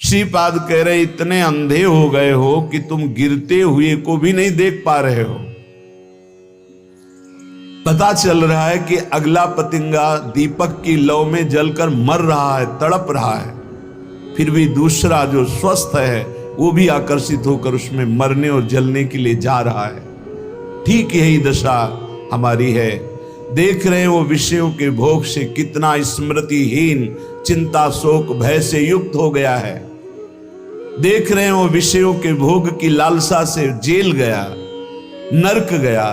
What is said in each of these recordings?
श्रीपाद कह रहे इतने अंधे हो गए हो कि तुम गिरते हुए को भी नहीं देख पा रहे हो। पता चल रहा है कि अगला पतिंगा दीपक की लौ में जलकर मर रहा है, तड़प रहा है, फिर भी दूसरा जो स्वस्थ है वो भी आकर्षित होकर उसमें मरने और जलने के लिए जा रहा है। ठीक यही दशा हमारी है। देख रहे हैं वो विषयों के भोग से कितना स्मृतिहीन, चिंता शोक भय से युक्त हो गया है। देख रहे हैं वो विषयों के भोग की लालसा से जेल गया, नरक गया,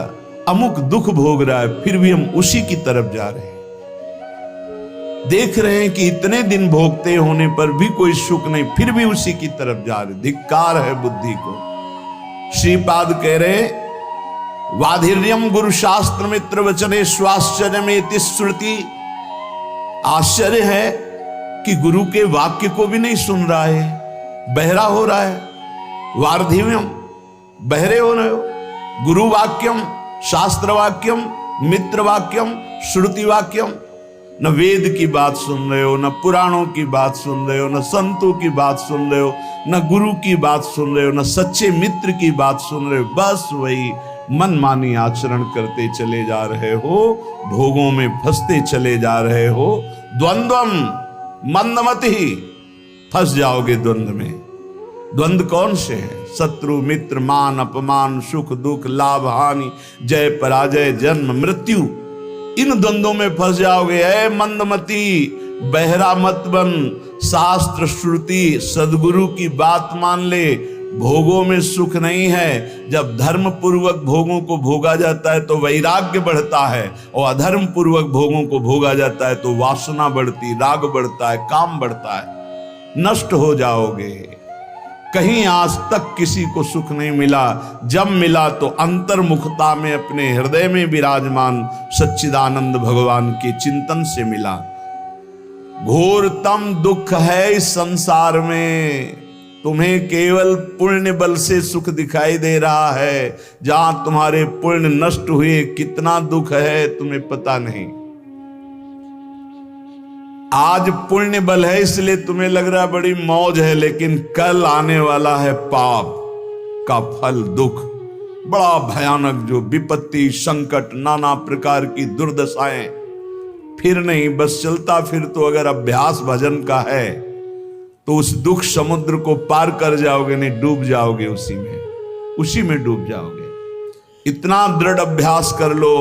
अमुक दुख भोग रहा है, फिर भी हम उसी की तरफ जा रहे हैं। देख रहे हैं कि इतने दिन भोगते होने पर भी कोई सुख नहीं, फिर भी उसी की तरफ जा रहे। धिक्कार है बुद्धि को। श्रीपाद कह रहे वाधिर्यम गुरु शास्त्र मित्र वचने स्वाश्चर्य में श्रुति। आश्चर्य है कि गुरु के वाक्य को भी नहीं सुन रहा है, बहरा हो रहा है। वार्धिव्यम, बहरे हो रहे हो। गुरु वाक्यम, शास्त्र वाक्यम, मित्र वाक्यम, श्रुति वाक्यम। न वेद की बात सुन रहे हो, न पुराणों की बात सुन रहे हो, न संतों की बात सुन रहे हो, न गुरु की बात सुन रहे हो, न सच्चे मित्र की बात सुन रहे हो। बस वही मनमानी आचरण करते चले जा रहे हो, भोगों में फंसते चले जा रहे हो। द्वंद्वम मंदमति, फंस जाओगे द्वंद्व में। द्वंद्व कौन से है? शत्रु मित्र, मान अपमान, सुख दुख, लाभ हानि, जय पराजय, जन्म मृत्यु। इन द्वंद्वों में फंस जाओगे। ऐ मंदमती, बहरा मत बन। शास्त्र श्रुति सदगुरु की बात मान ले। भोगों में सुख नहीं है। जब धर्म पूर्वक भोगों को भोगा जाता है तो वैराग्य बढ़ता है, और अधर्म पूर्वक भोगों को भोगा जाता है तो वासना बढ़ती, राग बढ़ता है, काम बढ़ता है। नष्ट हो जाओगे। कहीं आज तक किसी को सुख नहीं मिला। जब मिला तो अंतर्मुखता में अपने हृदय में विराजमान सच्चिदानंद भगवान के चिंतन से मिला। घोरतम दुख है इस संसार में। तुम्हें केवल पुण्य बल से सुख दिखाई दे रहा है। जहां तुम्हारे पुण्य नष्ट हुए कितना दुख है तुम्हें पता नहीं। आज पुण्य बल है इसलिए तुम्हें लग रहा है बड़ी मौज है, लेकिन कल आने वाला है पाप का फल, दुख बड़ा भयानक, जो विपत्ति, संकट, नाना प्रकार की दुर्दशाएं। फिर नहीं, बस चलता फिर तो अगर अभ्यास भजन का है तो उस दुख समुद्र को पार कर जाओगे, नहीं डूब जाओगे उसी में डूब जाओगे। इतना दृढ़ अभ्यास कर लो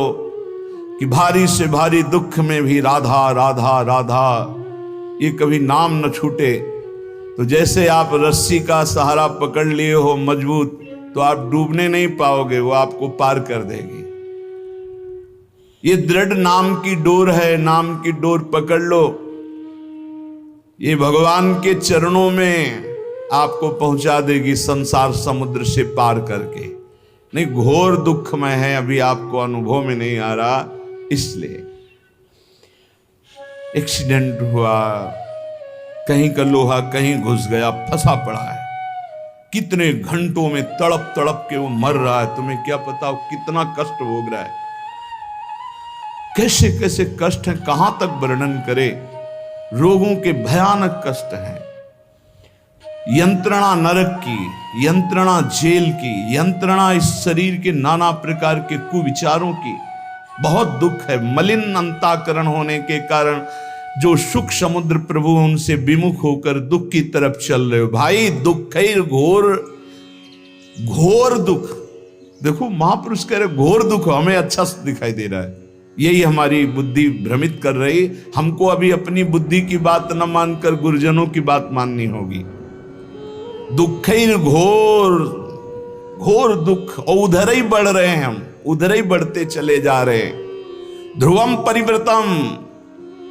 कि भारी से भारी दुख में भी राधा राधा राधा ये कभी नाम न छूटे। तो जैसे आप रस्सी का सहारा पकड़ लिए हो मजबूत, तो आप डूबने नहीं पाओगे, वो आपको पार कर देगी। ये दृढ़ नाम की डोर है, नाम की डोर पकड़ लो। ये भगवान के चरणों में आपको पहुंचा देगी संसार समुद्र से पार करके। नहीं, घोर दुख में है, अभी आपको अनुभव में नहीं आ रहा। इसलिए एक्सीडेंट हुआ, कहीं का लोहा कहीं घुस गया, फंसा पड़ा है, कितने घंटों में तड़प तड़प के वो मर रहा है। तुम्हें क्या पता वो कितना कष्ट भोग रहा है, कैसे कैसे कष्ट है, कहां तक वर्णन करे। रोगों के भयानक कष्ट हैं। यंत्रणा नरक की, यंत्रणा जेल की, यंत्रणा इस शरीर के नाना प्रकार के कुविचारों की। बहुत दुख है। मलिन अंताकरण होने के कारण जो सुख समुद्र प्रभु उनसे विमुख होकर दुख की तरफ चल रहे हो। भाई दुख है, घोर घोर दुख। देखो महापुरुष कह रहे घोर दुख हमें अच्छा दिखाई दे रहा है। यही हमारी बुद्धि भ्रमित कर रही। हमको अभी अपनी बुद्धि की बात न मानकर गुरुजनों की बात माननी होगी। दुख घोर घोर दुख, और उधर ही बढ़ रहे हैं हम, उधर ही बढ़ते चले जा रहे हैं। ध्रुवम परिवृतम,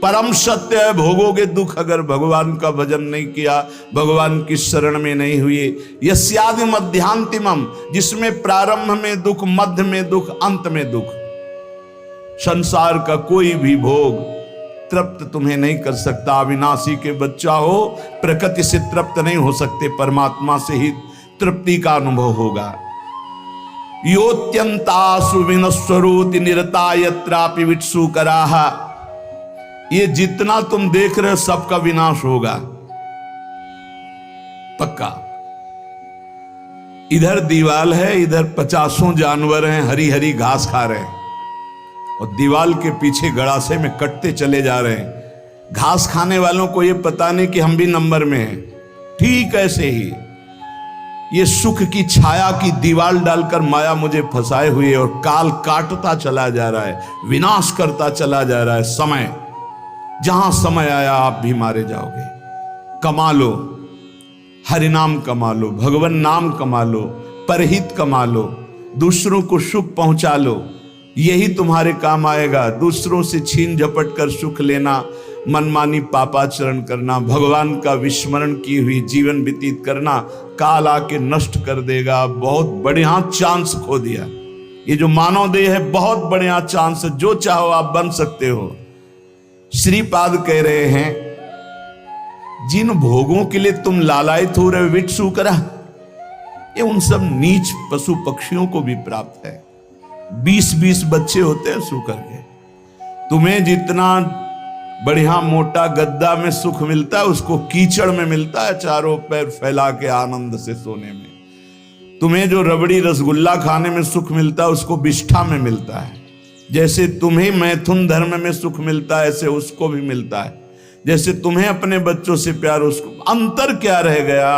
परम सत्य है, भोगोगे दुख अगर भगवान का भजन नहीं किया, भगवान की शरण में नहीं हुए। यस्यादि मध्यांतिमम, जिसमें प्रारंभ में दुख, मध्य में दुख, अंत में दुख। संसार का कोई भी भोग तृप्त तुम्हें नहीं कर सकता। अविनाशी के बच्चा हो, प्रकृति से तृप्त नहीं हो सकते, परमात्मा से ही तृप्ति का अनुभव होगा। योत्यंतासु विनश्वरोति निरता यत्रापि वित्सु कराह। ये जितना तुम देख रहे हो सबका विनाश होगा। पक्का। इधर दीवाल है, इधर 50 जानवर हैं, हरी हरी घास खा रहे हैं, और दीवाल के पीछे गड़ासे में कटते चले जा रहे हैं। घास खाने वालों को यह पता नहीं कि हम भी नंबर में हैं। ठीक ऐसे ही ये सुख की छाया की दीवाल डालकर माया मुझे फंसाए हुए और काल काटता चला जा रहा है, विनाश करता चला जा रहा है। समय, जहां समय आया आप भी मारे जाओगे। कमा लो, हरिनाम कमा लो, भगवान नाम कमा लो, परहित कमा लो, दूसरों को सुख पहुंचा लो, यही तुम्हारे काम आएगा। दूसरों से छीन झपट कर सुख लेना, मनमानी पापाचरण करना, भगवान का विस्मरण की हुई जीवन व्यतीत करना, काल आके नष्ट कर देगा। बहुत बढ़िया चांस खो दिया। ये जो मानव देह है बहुत बढ़िया चांस है, जो चाहो आप बन सकते हो। श्रीपाद कह रहे हैं, जिन भोगों के लिए तुम लालायित हो रहे विट सूकरा, ये उन सब नीच पशु पक्षियों को भी प्राप्त है। 20-20 बच्चे होते हैं सूकर के। तुम्हें जितना बढ़िया मोटा गद्दा में सुख मिलता है, उसको कीचड़ में मिलता है, चारों पैर फैला के आनंद से सोने में। तुम्हें जो रबड़ी रसगुल्ला खाने में सुख मिलता है, उसको विष्ठा में मिलता है। जैसे तुम्हें मैथुन धर्म में सुख मिलता है, ऐसे उसको भी मिलता है। जैसे तुम्हें अपने बच्चों से प्यार, उसको। अंतर क्या रह गया?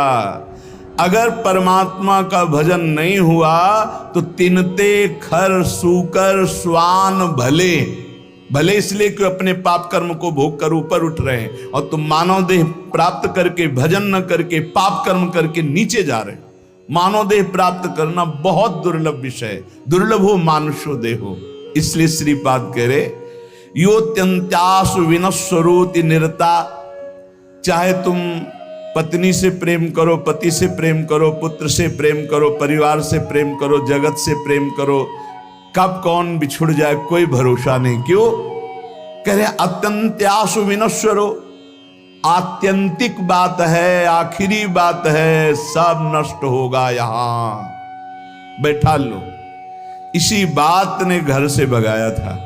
अगर परमात्मा का भजन नहीं हुआ तो तिनते खर सूकर स्वान भले भले, इसलिए कि अपने पाप कर्म को भोग कर ऊपर उठ रहे हैं, और तुम मानव देह प्राप्त करके, भजन न करके, पाप कर्म करके नीचे जा रहे हो। मानव देह प्राप्त करना बहुत दुर्लभ विषय है। दुर्लभ हो मानुषो देहो। इसलिए श्रीपाद कह रहे, योत्यंत्यासु विनश्वरोति निरता। चाहे तुम पत्नी से प्रेम करो, पति से प्रेम करो, पुत्र से प्रेम करो, परिवार से प्रेम करो, जगत से प्रेम करो, कब कौन बिछुड़ जाए कोई भरोसा नहीं। क्यों कह रहे? अत्यंत्यासु विनश्वरो, आत्यंतिक बात है, आखिरी बात है, सब नष्ट होगा। यहां बैठा लो। इसी बात ने घर से भगाया था।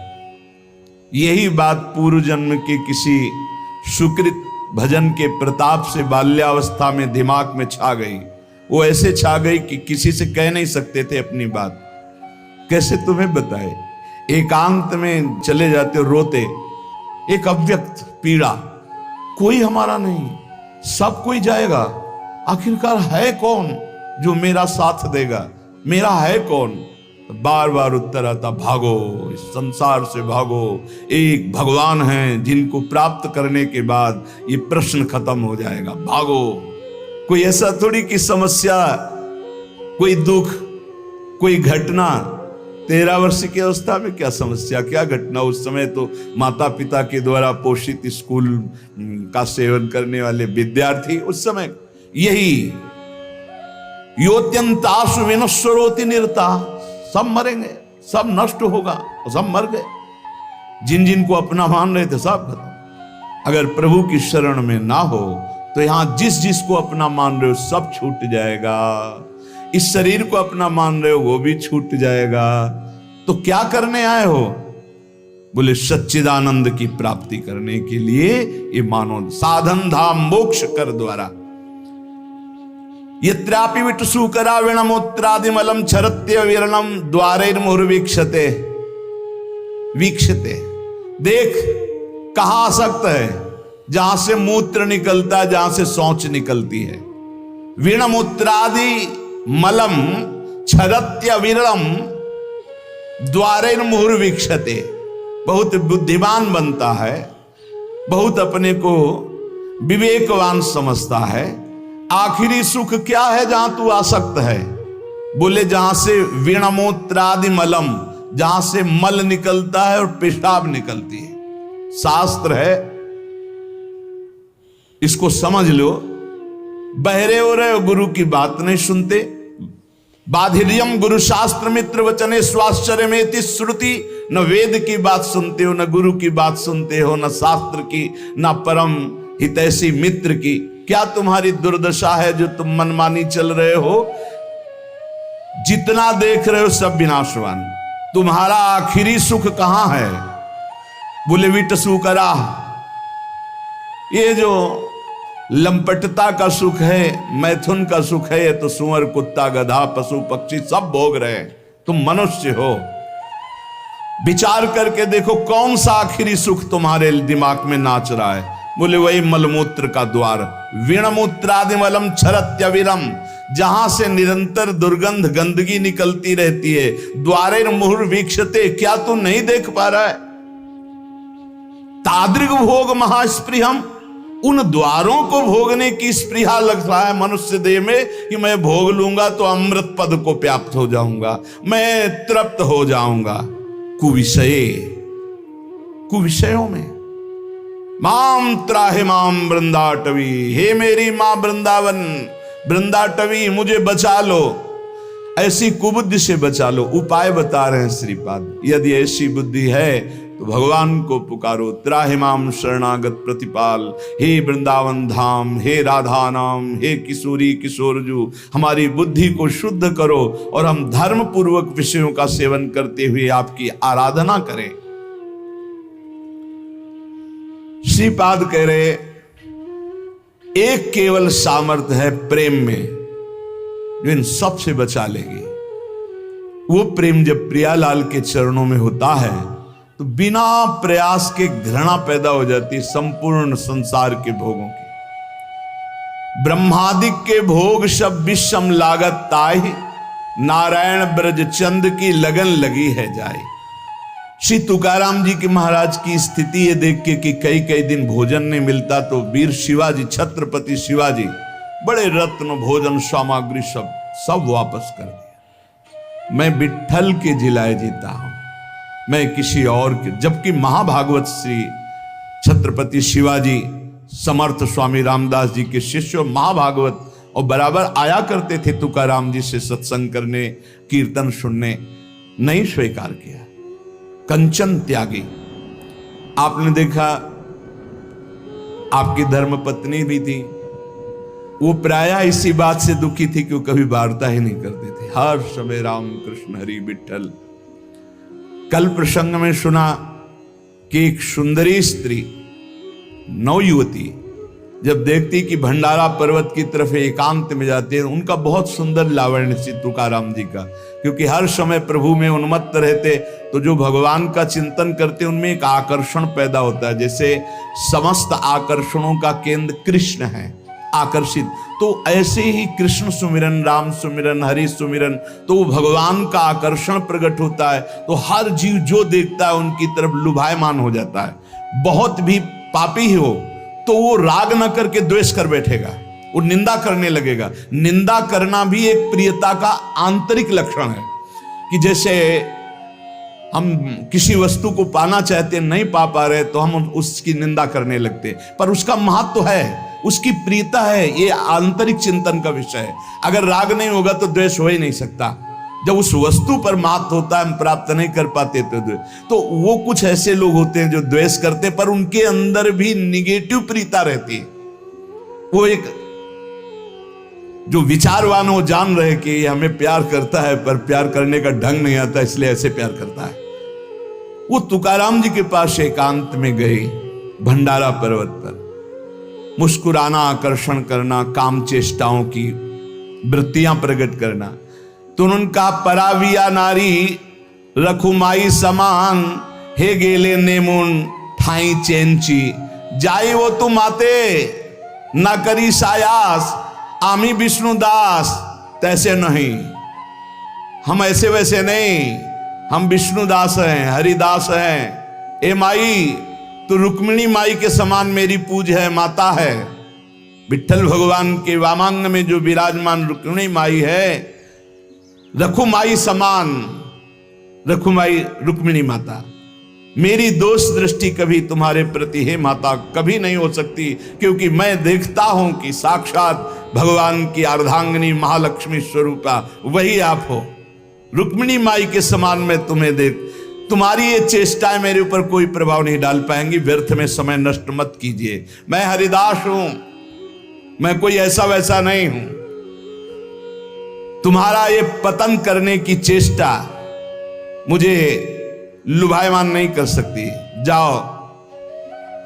यही बात पूर्व जन्म के किसी सुकृत भजन के प्रताप से बाल्यावस्था में दिमाग में छा गई। वो ऐसे छा गई कि किसी से कह नहीं सकते थे अपनी बात। कैसे तुम्हें बताए? एकांत में चले जाते रोते, एक अव्यक्त पीड़ा, कोई हमारा नहीं, सब कोई जाएगा। आखिरकार है कौन जो मेरा साथ देगा? मेरा है कौन? बार बार उत्तर आता, भागो, इस संसार से भागो। एक भगवान हैं जिनको प्राप्त करने के बाद ये प्रश्न खत्म हो जाएगा। भागो। कोई ऐसा थोड़ी कि समस्या, कोई दुख, कोई घटना। 13 वर्ष की अवस्था में क्या समस्या, क्या घटना? उस समय तो माता पिता के द्वारा पोषित स्कूल का सेवन करने वाले विद्यार्थी। उस समय यही योत्यंतासु विनश्वरोति निरता, सब मरेंगे, सब नष्ट होगा, सब मर गए। जिन जिन को अपना मान रहे थे सब खत्म। अगर प्रभु की शरण में ना हो तो यहां जिस जिस को अपना मान रहे हो सब छूट जाएगा। इस शरीर को अपना मान रहे हो वो भी छूट जाएगा। तो क्या करने आए हो? बोले सच्चिदानंद की प्राप्ति करने के लिए ये मानो साधन धाम मोक्ष कर द्वारा। यत्रापि विट सूकरा विणमूत्रादिमलम छरत्य विरणम द्वारैर्मुहुर्वीक्षते। वीक्षते, देख कहां आसक्त है? जहां से मूत्र निकलता है, जहां से शौच निकलती है। विणमूत्रादि मलम छरत्य विरणम द्वारैर्मुहुर्वीक्षते। बहुत बुद्धिमान बनता है, बहुत अपने को विवेकवान समझता है। आखिरी सुख क्या है जहां तू आसक्त है? बोले जहां से विणमूत्रादि मलम, जहां से मल निकलता है और पेशाब निकलती है। शास्त्र है, इसको समझ लो। बहरे हो रहे हो, गुरु की बात नहीं सुनते। बाधिर्यम गुरु शास्त्र मित्र वचने स्वाश्चर्य में श्रुति। न वेद की बात सुनते हो, न गुरु की बात सुनते हो, न शास्त्र की, न परम हितैषी मित्र की। क्या तुम्हारी दुर्दशा है जो तुम मनमानी चल रहे हो? जितना देख रहे हो सब विनाशवान। तुम्हारा आखिरी सुख कहां है? बोले विट सूकरा। ये जो लंपटता का सुख है, मैथुन का सुख है, ये तो सुअर कुत्ता गधा पशु पक्षी सब भोग रहे हैं, तुम मनुष्य हो। विचार करके देखो कौन सा आखिरी सुख तुम्हारे दिमाग में नाच रहा है। बोले वही मलमूत्र का द्वार, वीणमूत्रादिमलम छरत्यविरम, जहां से निरंतर दुर्गंध गंदगी निकलती रहती है। द्वारे मुहुर वीक्षते, क्या तू नहीं देख पा रहा है? तादृग भोग महास्पृहम, उन द्वारों को भोगने की स्पृहा लग रहा है मनुष्य देह में कि मैं भोग लूंगा तो अमृत पद को प्राप्त हो जाऊंगा, मैं तृप्त हो जाऊंगा। कुविषयों में माम त्राहि माम वृंदाटवी, हे मेरी मां वृंदावन वृंदाटवी, मुझे बचा लो, ऐसी कुबुद्धि से बचा लो। उपाय बता रहे हैं श्रीपाद, यदि ऐसी बुद्धि है तो भगवान को पुकारो। त्राहि माम शरणागत प्रतिपाल, हे वृंदावन धाम, हे राधा नाम, हे किशोरी किशोरजू, हमारी बुद्धि को शुद्ध करो और हम धर्म पूर्वक विषयों का सेवन करते हुए आपकी आराधना करें। श्रीपाद कह रहे एक केवल सामर्थ्य है प्रेम में जो इन सब से बचा लेगी। वो प्रेम जब प्रियालाल के चरणों में होता है तो बिना प्रयास के घृणा पैदा हो जाती है संपूर्ण संसार के भोगों की। ब्रह्मादिक के भोग सब विषम लागत ताहि, नारायण ब्रज चंद की लगन लगी है जाए। श्री तुकाराम जी के महाराज की स्थिति ये देख के कि कई कई दिन भोजन नहीं मिलता तो वीर शिवाजी, छत्रपति शिवाजी बड़े रत्न भोजन सामग्री सब वापस कर दिया। मैं विट्ठल के जिलाए जीता हूं, मैं किसी और के। जबकि महाभागवत श्री छत्रपति शिवाजी समर्थ स्वामी रामदास जी के शिष्य महाभागवत और बराबर आया करते थे तुकाराम जी से सत्संग करने, कीर्तन सुनने, नहीं स्वीकार किया। कंचन त्यागी, आपने देखा आपकी धर्म पत्नी भी थी, वो प्रायः इसी बात से दुखी थी कि वो कभी वार्ता ही नहीं करते थे, हर समय राम कृष्ण हरि विठ्ठल। कल प्रसंग में सुना कि एक सुंदरी स्त्री नवयुवती जब देखती कि भंडारा पर्वत की तरफ एकांत में जाते हैं, उनका बहुत सुंदर लावण्य श्री तुकाराम जी का, क्योंकि हर समय प्रभु में उन्मत्त रहते तो जो भगवान का चिंतन करते उनमें एक आकर्षण पैदा होता है। जैसे समस्त आकर्षणों का केंद्र कृष्ण है, आकर्षित, तो ऐसे ही कृष्ण सुमिरन, राम सुमिरन, हरि सुमिरन, तो वो भगवान का आकर्षण प्रकट होता है। तो हर जीव जो देखता है उनकी तरफ लुभायमान हो जाता है। बहुत भी पापी ही हो तो वो राग न करके द्वेष कर बैठेगा, वो निंदा करने लगेगा। निंदा करना भी एक प्रियता का आंतरिक लक्षण है कि जैसे हम किसी वस्तु को पाना चाहते हैं, नहीं पा रहे तो हम उसकी निंदा करने लगते हैं, पर उसका महत्व है, उसकी प्रियता है, ये आंतरिक चिंतन का विषय है। अगर राग नहीं होगा तो द्वेष हो ही नहीं सकता। जब उस वस्तु पर महत्व होता है, हम प्राप्त नहीं कर पाते तो वो कुछ ऐसे लोग होते हैं जो द्वेष करते, पर उनके अंदर भी निगेटिव प्रियता रहती है। वो एक जो विचारवान हो जान रहे कि हमें प्यार करता है पर प्यार करने का ढंग नहीं आता, इसलिए ऐसे प्यार करता है। वो तुकाराम जी के पास एकांत में गए, भंडारा पर्वत पर, मुस्कुराना, आकर्षण करना, काम चेष्टाओं की वृत्तियां प्रकट करना। तो उनका पराविया नारी रखुमाई समान, हे गेले नेमुन ठाई चेंची, जाई वो तुम आते ना करी सायास, आमी विष्णुदास तैसे नहीं। हम ऐसे वैसे नहीं, हम विष्णुदास हैं, हरिदास हैं। ए माई, तो रुक्मिणी माई के समान मेरी पूज है, माता है। विठ्ठल भगवान के वामांग में जो विराजमान रुक्मिणी माई है, रखुमाई समान, रखुमाई रुक्मिणी माता, मेरी दोष दृष्टि कभी तुम्हारे प्रति हे माता कभी नहीं हो सकती, क्योंकि मैं देखता हूं कि साक्षात भगवान की अर्धांगिनी महालक्ष्मी स्वरूपा वही आप हो। रुक्मिणी माई के समान मैं तुम्हें देख, तुम्हारी ये चेष्टाएं मेरे ऊपर कोई प्रभाव नहीं डाल पाएंगी, व्यर्थ में समय नष्ट मत कीजिए। मैं हरिदास हूं, मैं कोई ऐसा वैसा नहीं हूं। तुम्हारा ये पतन करने की चेष्टा मुझे लुभायमान नहीं कर सकती। जाओ,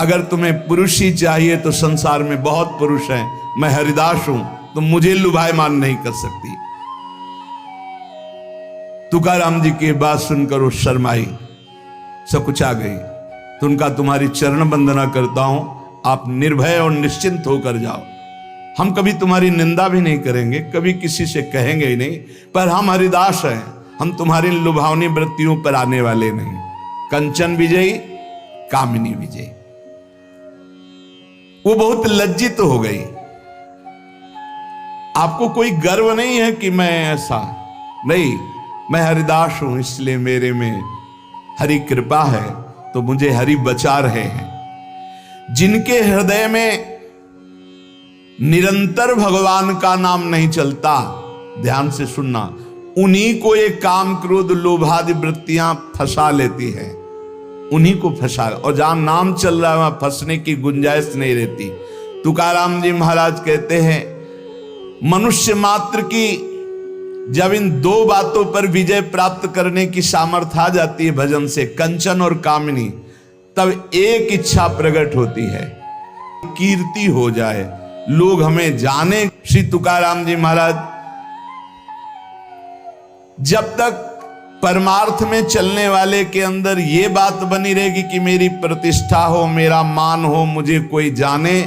अगर तुम्हें पुरुष ही चाहिए तो संसार में बहुत पुरुष हैं, मैं हरिदास हूं, तुम मुझे लुभायमान नहीं कर सकती। तुकाराम जी की बात सुनकर वो शर्माई, सकुचा गई। तो उनका तुम्हारी चरण वंदना करता हूं, आप निर्भय और निश्चिंत होकर जाओ। हम कभी तुम्हारी निंदा भी नहीं करेंगे, कभी किसी से कहेंगे ही नहीं, पर हम हरिदास हैं, हम तुम्हारी लुभावनी वृत्तियों पर आने वाले नहीं। कंचन विजयी, कामिनी विजयी। वो बहुत लज्जित हो गई। आपको कोई गर्व नहीं है कि मैं ऐसा नहीं, मैं हरिदास हूं, इसलिए मेरे में हरि कृपा है, तो मुझे हरि बचा रहे हैं। जिनके हृदय में निरंतर भगवान का नाम नहीं चलता, ध्यान से सुनना, उन्हीं को ये काम क्रोध लोभादि वृत्तियां फंसा लेती है, उन्हीं को फंसा। और जहां नाम चल रहा है वहां फंसने की गुंजाइश नहीं रहती। तुकाराम जी महाराज कहते हैं, मनुष्य मात्र की जब इन दो बातों पर विजय प्राप्त करने की सामर्थ्य आ जाती है भजन से, कंचन और कामिनी, तब एक इच्छा प्रकट होती है, कीर्ति हो जाए, लोग हमें जाने। श्री तुकाराम जी महाराज जब तक परमार्थ में चलने वाले के अंदर ये बात बनी रहेगी कि मेरी प्रतिष्ठा हो, मेरा मान हो, मुझे कोई जाने,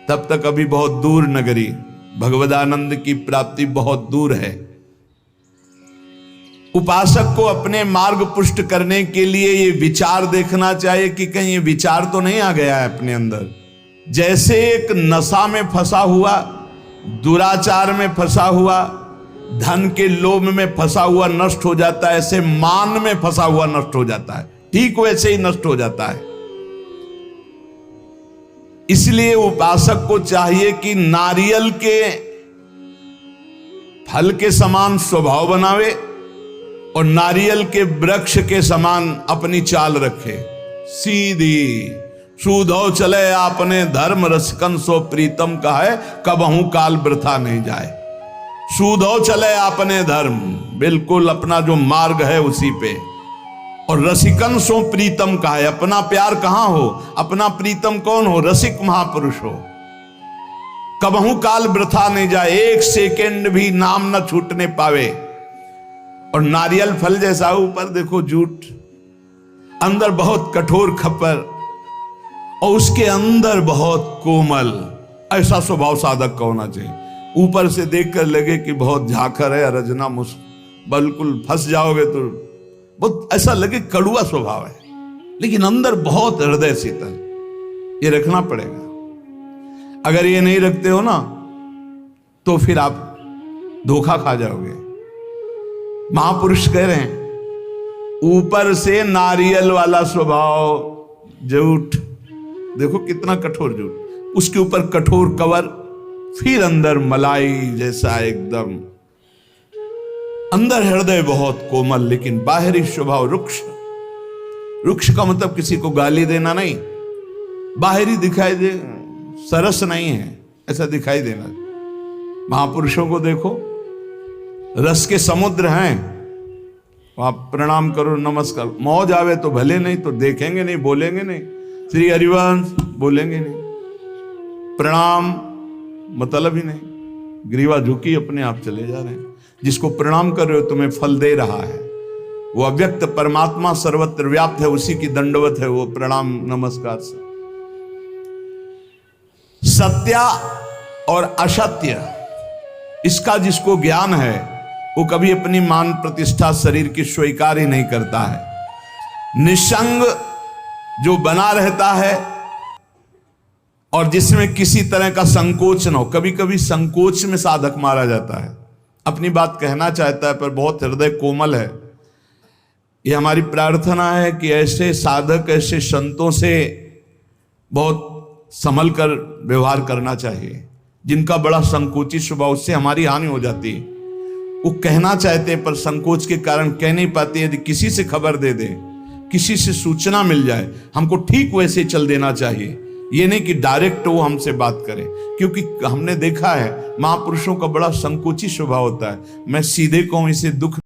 तब तक अभी बहुत दूर नगरी, भगवदानंद की प्राप्ति बहुत दूर है। उपासक को अपने मार्ग पुष्ट करने के लिए ये विचार देखना चाहिए कि कहीं ये विचार तो नहीं आ गया है अपने अंदर। जैसे एक नशा में फंसा हुआ, दुराचार में फंसा हुआ, धन के लोभ में फंसा हुआ नष्ट हो जाता है, ऐसे मान में फंसा हुआ नष्ट हो जाता है, ठीक वैसे ही नष्ट हो जाता है। इसलिए उपासक को चाहिए कि नारियल के फल के समान स्वभाव बनावे और नारियल के वृक्ष के समान अपनी चाल रखे, सीधी। सूधो चले आपने धर्म, रसकन सो प्रीतम का है, कबहू काल वृथा नहीं जाए। सूधो चले आपने धर्म, बिल्कुल अपना जो मार्ग है उसी पे। और रसिकन सो प्रीतम का है, अपना प्यार कहां हो, अपना प्रीतम कौन हो, रसिक महापुरुष हो। कबहू काल वृथा नहीं जाए, एक सेकंड भी नाम न छूटने पावे। और नारियल फल जैसा ऊपर देखो जूट, अंदर बहुत कठोर खप्पर, और उसके अंदर बहुत कोमल, ऐसा स्वभाव साधक का होना चाहिए। ऊपर से देखकर लगे कि बहुत झाखर है, रजना बिल्कुल फंस जाओगे तो बहुत ऐसा लगे कड़ुआ स्वभाव है, लेकिन अंदर बहुत हृदय शीतल। ये रखना पड़ेगा। अगर ये नहीं रखते हो ना तो फिर आप धोखा खा जाओगे। महापुरुष कह रहे हैं ऊपर से नारियल वाला स्वभाव, जूठ देखो कितना कठोर जूठ, उसके ऊपर कठोर कवर, फिर अंदर मलाई जैसा एकदम, अंदर हृदय बहुत कोमल, लेकिन बाहरी स्वभाव रुक्ष। रुक्ष का मतलब किसी को गाली देना नहीं, बाहरी दिखाई दे, सरस नहीं है ऐसा दिखाई देना। महापुरुषों को देखो, रस के समुद्र हैं, आप प्रणाम करो, नमस्कार, मौज आवे तो भले, नहीं तो देखेंगे नहीं, बोलेंगे नहीं, श्री हरिवंश बोलेंगे नहीं, प्रणाम मतलब ही नहीं, ग्रीवा झुकी अपने आप चले जा रहे हैं। जिसको प्रणाम कर रहे हो तुम्हें फल दे रहा है, वो अव्यक्त परमात्मा सर्वत्र व्याप्त है, उसी की दंडवत है वो प्रणाम नमस्कार से। सत्य और असत्य, इसका जिसको ज्ञान है वो कभी अपनी मान प्रतिष्ठा शरीर की स्वीकार ही नहीं करता है। निसंग जो बना रहता है और जिसमें किसी तरह का संकोच न हो, कभी कभी संकोच में साधक मारा जाता है, अपनी बात कहना चाहता है पर बहुत हृदय कोमल है। ये हमारी प्रार्थना है कि ऐसे साधक, ऐसे संतों से बहुत संभल कर व्यवहार करना चाहिए, जिनका बड़ा संकोची स्वभाव, उससे हमारी हानि हो जाती है। वो कहना चाहते हैं पर संकोच के कारण कह नहीं पाते। यदि किसी से खबर दे दे, किसी से सूचना मिल जाए, हमको ठीक वैसे चल देना चाहिए। ये नहीं कि डायरेक्ट वो हमसे बात करे, क्योंकि हमने देखा है महापुरुषों का बड़ा संकोची स्वभाव होता है। मैं सीधे कहूं इसे दुख